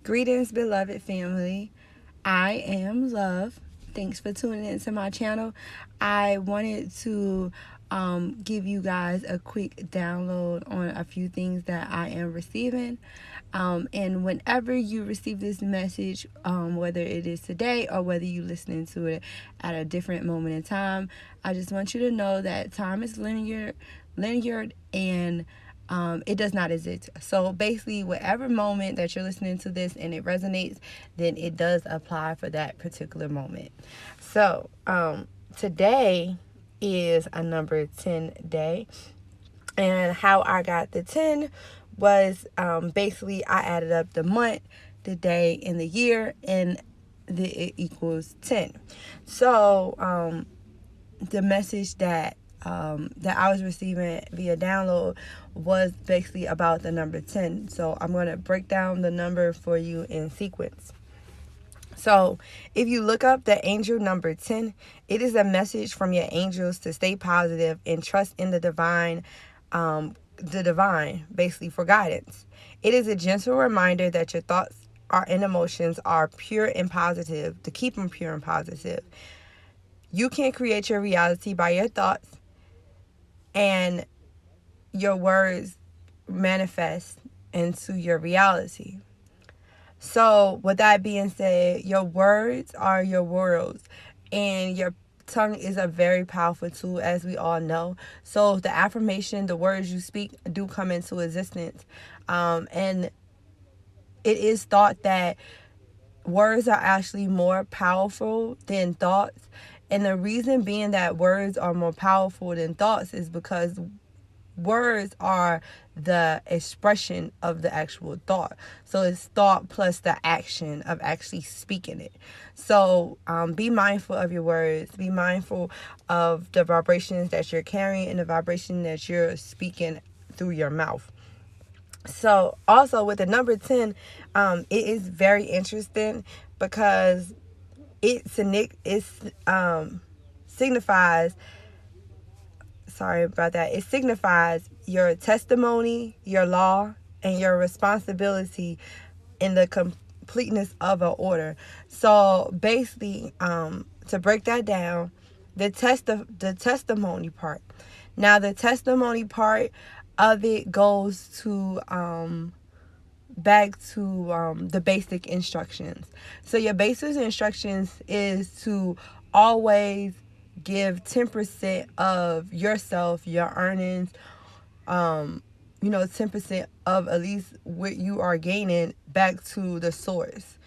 Greetings, beloved family. I am Love. Thanks for tuning into my channel. I wanted to give you guys a quick download on a few things that I am receiving. And whenever you receive this message, whether it is today or whether you listening to it at a different moment in time, I just want you to know that time is linear, and it does not exist. So basically, whatever moment that you're listening to this and it resonates, then it does apply for that particular moment. So today is a number 10 day, and how I got the 10 was basically I added up the month, the day, and the year, and it equals 10. So the message that I was receiving via download was basically about the number 10. So I'm going to break down the number for you in sequence. So if you look up the angel number 10, it is a message from your angels to stay positive and trust in the divine, basically for guidance. It is a gentle reminder that your thoughts and emotions are pure and positive, to keep them pure and positive. You can create your reality by your thoughts, and your words manifest into your reality. So with that being said, your words are your worlds, and your tongue is a very powerful tool, as we all know. So the affirmation, the words you speak do come into existence. And it is thought that words are actually more powerful than thoughts. And the reason being that words are more powerful than thoughts is because words are the expression of the actual thought. So it's thought plus the action of actually speaking it. So be mindful of your words. Be mindful of the vibrations that you're carrying and the vibration that you're speaking through your mouth. So also with the number 10, it is very interesting because it signifies, sorry about that, it signifies your testimony, your law, and your responsibility in the completeness of an order. So basically, to break that down, the testimony part. Now the testimony part of it goes to back to the basic instructions. So your basic instructions is to always give 10% of yourself, your earnings, 10% of at least what you are gaining back to the source.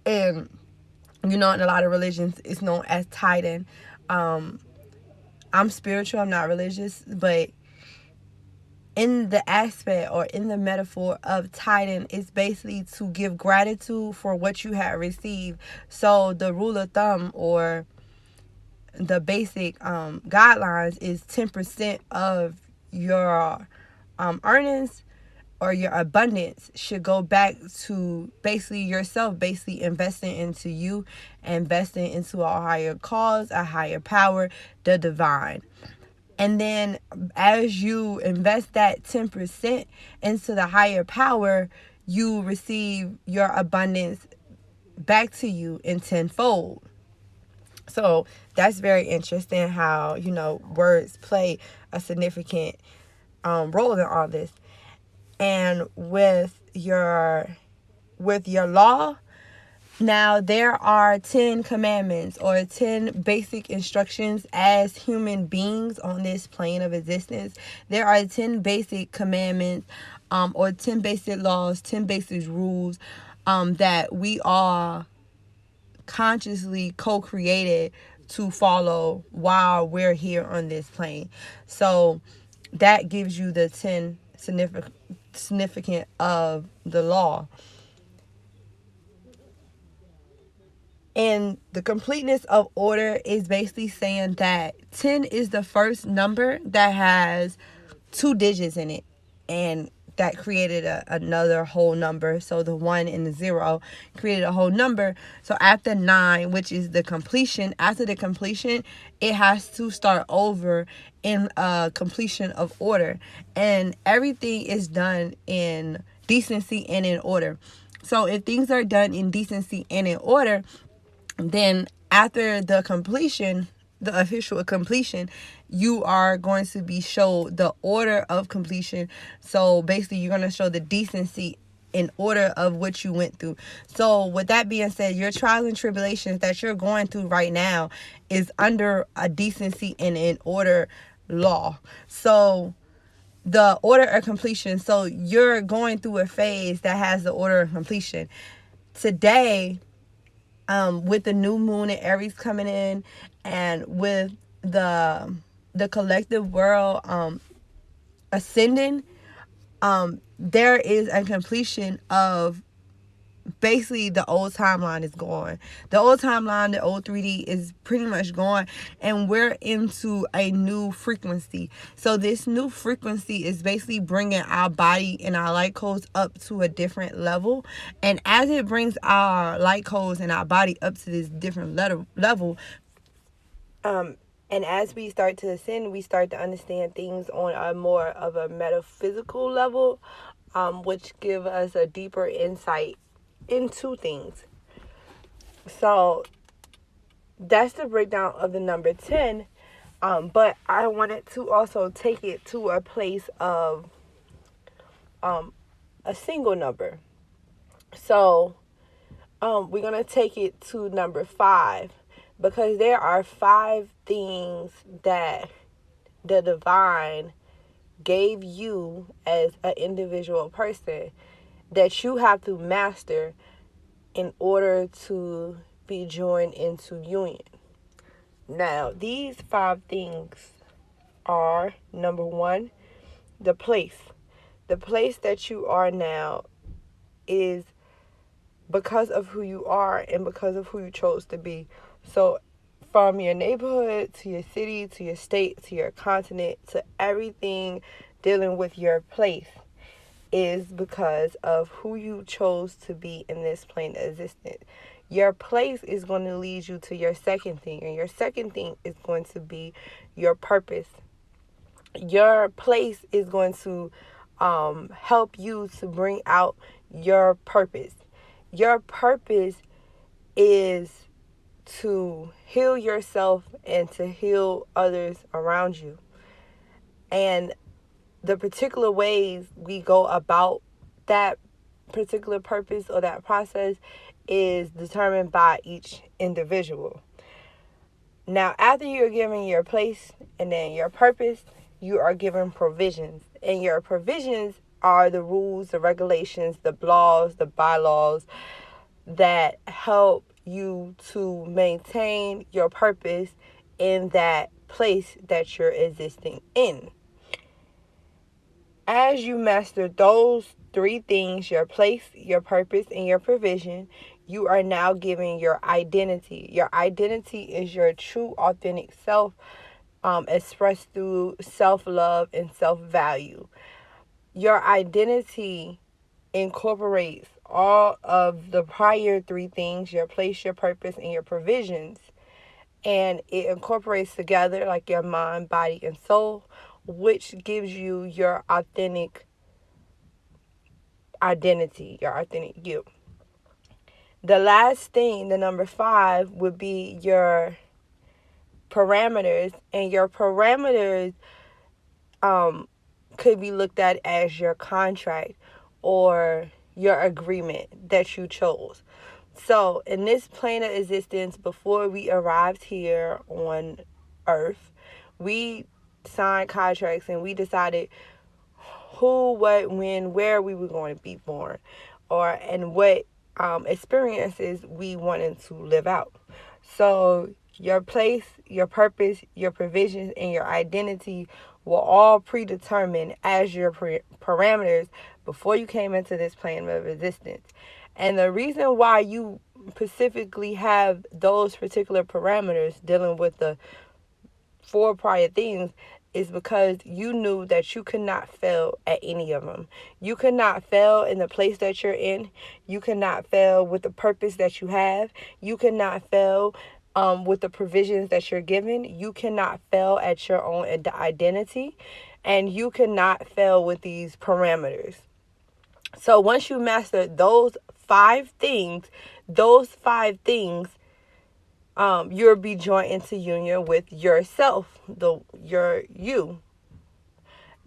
And in a lot of religions it's known as tithing. I'm spiritual, I'm not religious, but in the aspect or in the metaphor of tithing, it's basically to give gratitude for what you have received. So the rule of thumb or the basic guidelines is 10% of your earnings or your abundance should go back to basically yourself, basically investing into you, investing into a higher cause, a higher power, the divine. And then as you invest that 10% into the higher power, you receive your abundance back to you in tenfold. So that's very interesting how, words play a significant role in all this. And with your law, now, there are 10 commandments or 10 basic instructions as human beings on this plane of existence. There are 10 basic commandments or 10 basic laws, 10 basic rules that we all consciously co-created to follow while we're here on this plane. So that gives you the 10 significant of the law. And the completeness of order is basically saying that 10 is the first number that has 2 digits in it. And that created another whole number. So the 1 and the 0 created a whole number. So after 9, which is the completion, after the completion, it has to start over in a completion of order. And everything is done in decency and in order. So if things are done in decency and in order, then after the completion, the official completion, you are going to be showed the order of completion. So basically, you're going to show the decency in order of what you went through. So with that being said, your trials and tribulations that you're going through right now is under a decency and in order law. So the order of completion, so you're going through a phase that has the order of completion. Today, with the new moon and Aries coming in, and with the collective world ascending, there is a completion of basically the old timeline is gone. The old timeline, the old 3D is pretty much gone, and we're into a new frequency. So this new frequency is basically bringing our body and our light codes up to a different level. And as it brings our light codes and our body up to this different level, and as we start to ascend, we start to understand things on a more of a metaphysical level, which give us a deeper insight into things. So that's the breakdown of the number 10. But I wanted to also take it to a place of a single number. So we're going to take it to number 5, because there are 5 things that the divine gave you as an individual person that you have to master in order to be joined into union. Now, these 5 things are, number 1, the place. The place that you are now is because of who you are and because of who you chose to be. So from your neighborhood to your city to your state to your continent to everything dealing with your place is because of who you chose to be in this plane of existence. Your place is going to lead you to your second thing, and your second thing is going to be your purpose. Your place is going to help you to bring out your purpose. Your purpose is to heal yourself and to heal others around you. And the particular ways we go about that particular purpose or that process is determined by each individual. Now, after you're given your place and then your purpose, you are given provisions. And your provisions are the rules, the regulations, the laws, the bylaws that help you to maintain your purpose in that place that you're existing in. As you master those 3 things, your place, your purpose, and your provision, you are now given your identity. Your identity is your true, authentic self, expressed through self-love and self-value. Your identity incorporates all of the prior 3 things, your place, your purpose, and your provisions. And it incorporates together like your mind, body, and soul, which gives you your authentic identity, your authentic you. The last thing, the number 5, would be your parameters. And your parameters could be looked at as your contract or your agreement that you chose. So in this plane of existence, before we arrived here on Earth, we signed contracts and we decided who, what, when, where we were going to be born, and what experiences we wanted to live out. So your place, your purpose, your provisions, and your identity were all predetermined as your parameters before you came into this plane of existence. And the reason why you specifically have those particular parameters dealing with the 4 prior things is because you knew that you could not fail at any of them. You could not fail in the place that you're in. You could not fail with the purpose that you have. You could not fail with the provisions that you're given. You cannot fail at your own identity. And you cannot fail with these parameters. So once you master those five things, those five things, you'll be joined into union with yourself, your you.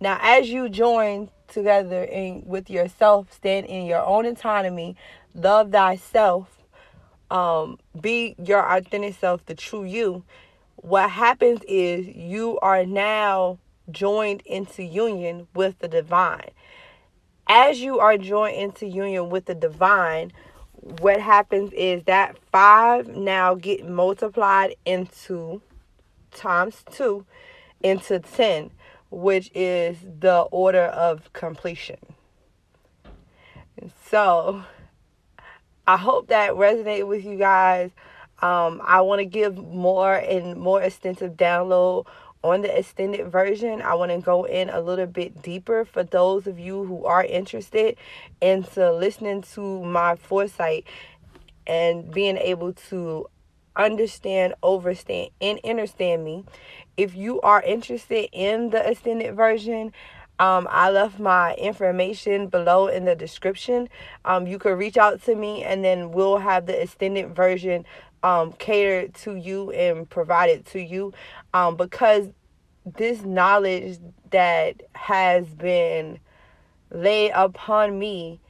Now, as you join together with yourself, stand in your own autonomy, love thyself, be your authentic self, the true you. What happens is you are now joined into union with the divine. As you are joined into union with the divine, what happens is that five now get multiplied into times two into 10, which is the order of completion. So I hope that resonated with you guys. I want to give more and more extensive download on the extended version. I want to go in a little bit deeper for those of you who are interested into listening to my foresight and being able to understand, overstand, and understand me. If you are interested in the extended version, I left my information below in the description. You could reach out to me, and then we'll have the extended version catered to you and provided to you, because this knowledge that has been laid upon me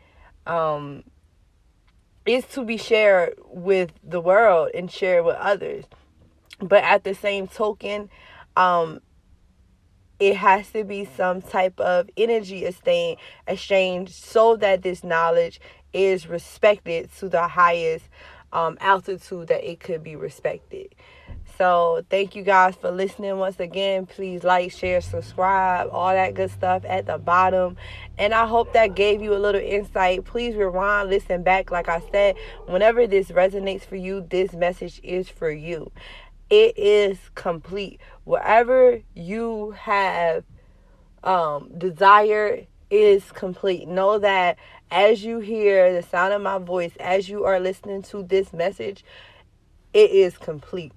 is to be shared with the world and shared with others. But at the same token, um, it has to be some type of energy exchange so that this knowledge is respected to the highest altitude that it could be respected. So thank you guys for listening once again. Please like, share, subscribe, all that good stuff at the bottom. And I hope that gave you a little insight. Please rewind, listen back. Like I said, whenever this resonates for you, this message is for you. It is complete. Whatever you have desire is complete. Know that as you hear the sound of my voice, as you are listening to this message, it is complete.